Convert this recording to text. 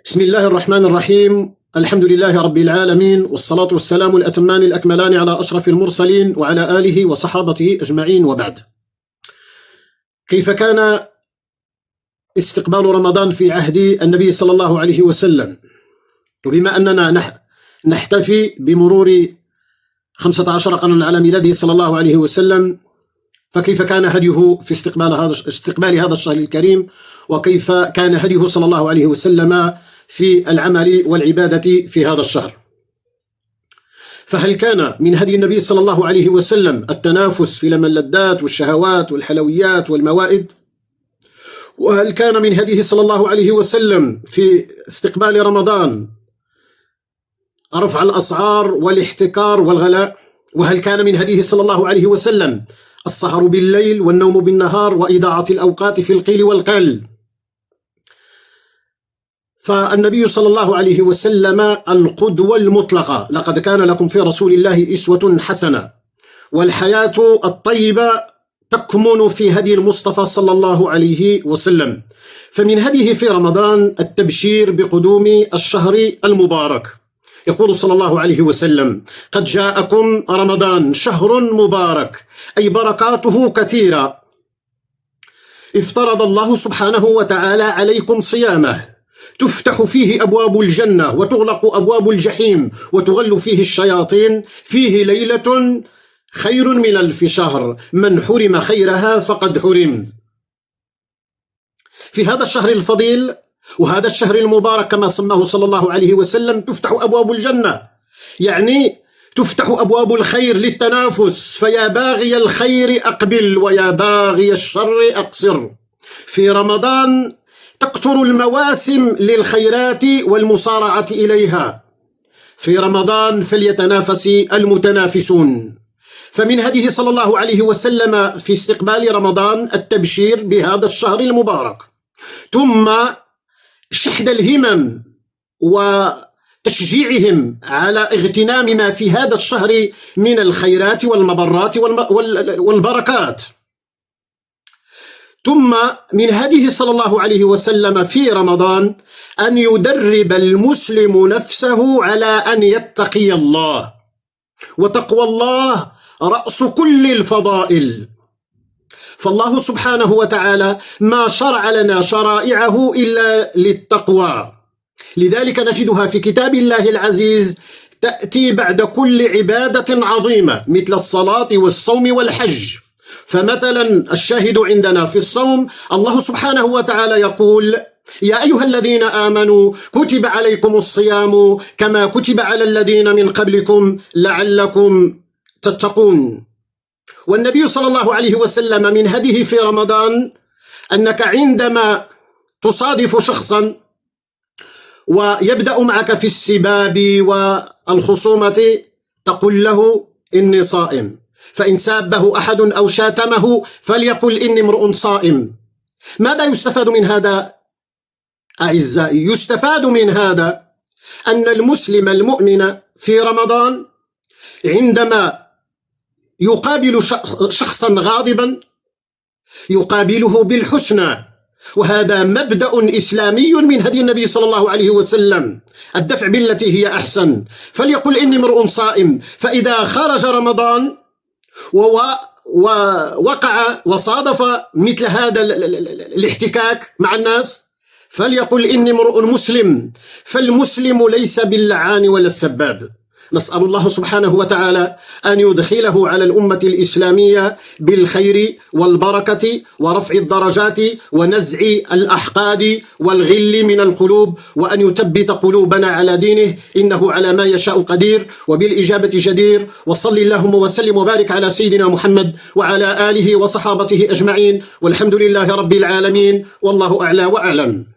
بسم الله الرحمن الرحيم. الحمد لله رب العالمين، والصلاة والسلام الأتمان الأكملان على أشرف المرسلين وعلى آله وصحابته أجمعين، وبعد. كيف كان استقبال رمضان في عهد النبي صلى الله عليه وسلم؟ وبما أننا نحتفي بمرور 15 قرنا على ميلاده صلى الله عليه وسلم، فكيف كان هديه في استقبال هذا الشهر الكريم، وكيف كان هديه صلى الله عليه وسلم في العمل والعبادة في هذا الشهر؟ فهل كان من هدي النبي صلى الله عليه وسلم التنافس في لمن اللذات والشهوات والحلويات والموائد؟ وهل كان من هديه صلى الله عليه وسلم في استقبال رمضان رفع الأسعار والاحتكار والغلاء؟ وهل كان من هديه صلى الله عليه وسلم السهر بالليل والنوم بالنهار وإضاعة الأوقات في القيل والقال؟ فالنبي صلى الله عليه وسلم القدوة المطلقة، لقد كان لكم في رسول الله أسوة حسنة، والحياة الطيبة تكمن في هدي المصطفى صلى الله عليه وسلم. فمن هديه في رمضان التبشير بقدوم الشهر المبارك. يقول صلى الله عليه وسلم: قد جاءكم رمضان شهر مبارك، أي بركاته كثيرة، افترض الله سبحانه وتعالى عليكم صيامه، تفتح فيه أبواب الجنة وتغلق أبواب الجحيم وتغل فيه الشياطين، فيه ليلة خير من 1000 شهر، من حرم خيرها فقد حرم. في هذا الشهر الفضيل وهذا الشهر المبارك كما سماه صلى الله عليه وسلم تفتح أبواب الجنة، يعني تفتح أبواب الخير للتنافس، فيا باغي الخير أقبل ويا باغي الشر أقصر. في رمضان تكثر المواسم للخيرات والمصارعة إليها. في رمضان فليتنافس المتنافسون. فمن هديه صلى الله عليه وسلم في استقبال رمضان التبشير بهذا الشهر المبارك، ثم شحذ الهمم وتشجيعهم على اغتنام ما في هذا الشهر من الخيرات والمبرات والبركات. ثم من هديه صلى الله عليه وسلم في رمضان أن يدرب المسلم نفسه على أن يتقي الله، وتقوى الله رأس كل الفضائل. فالله سبحانه وتعالى ما شرع لنا شرائعه إلا للتقوى، لذلك نجدها في كتاب الله العزيز تأتي بعد كل عبادة عظيمة مثل الصلاة والصوم والحج. فمثلا الشاهد عندنا في الصوم الله سبحانه وتعالى يقول: يا أيها الذين آمنوا كتب عليكم الصيام كما كتب على الذين من قبلكم لعلكم تتقون. والنبي صلى الله عليه وسلم من هديه في رمضان أنك عندما تصادف شخصا ويبدأ معك في السباب والخصومة تقول له: إني صائم. فإن سابه أحد أو شاتمه فليقل: إني امرؤ صائم. ماذا يستفاد من هذا أعزائي؟ يستفاد من هذا أن المسلم المؤمن في رمضان عندما يقابل شخصا غاضبا يقابله بالحسنى، وهذا مبدأ إسلامي من هدي النبي صلى الله عليه وسلم، الدفع بالتي هي أحسن. فليقل: إني امرؤ صائم. فإذا خرج رمضان ووقع وصادف مثل هذا الاحتكاك مع الناس فليقل: إني امرؤ مسلم. فالمسلم ليس باللعان ولا السباب. نسأل الله سبحانه وتعالى أن يدخله على الأمة الإسلامية بالخير والبركة ورفع الدرجات ونزع الأحقاد والغل من القلوب، وأن يثبت قلوبنا على دينه، إنه على ما يشاء قدير وبالإجابة جدير. وصل اللهم وسلم وبارك على سيدنا محمد وعلى آله وصحابته أجمعين، والحمد لله رب العالمين، والله أعلى وأعلم.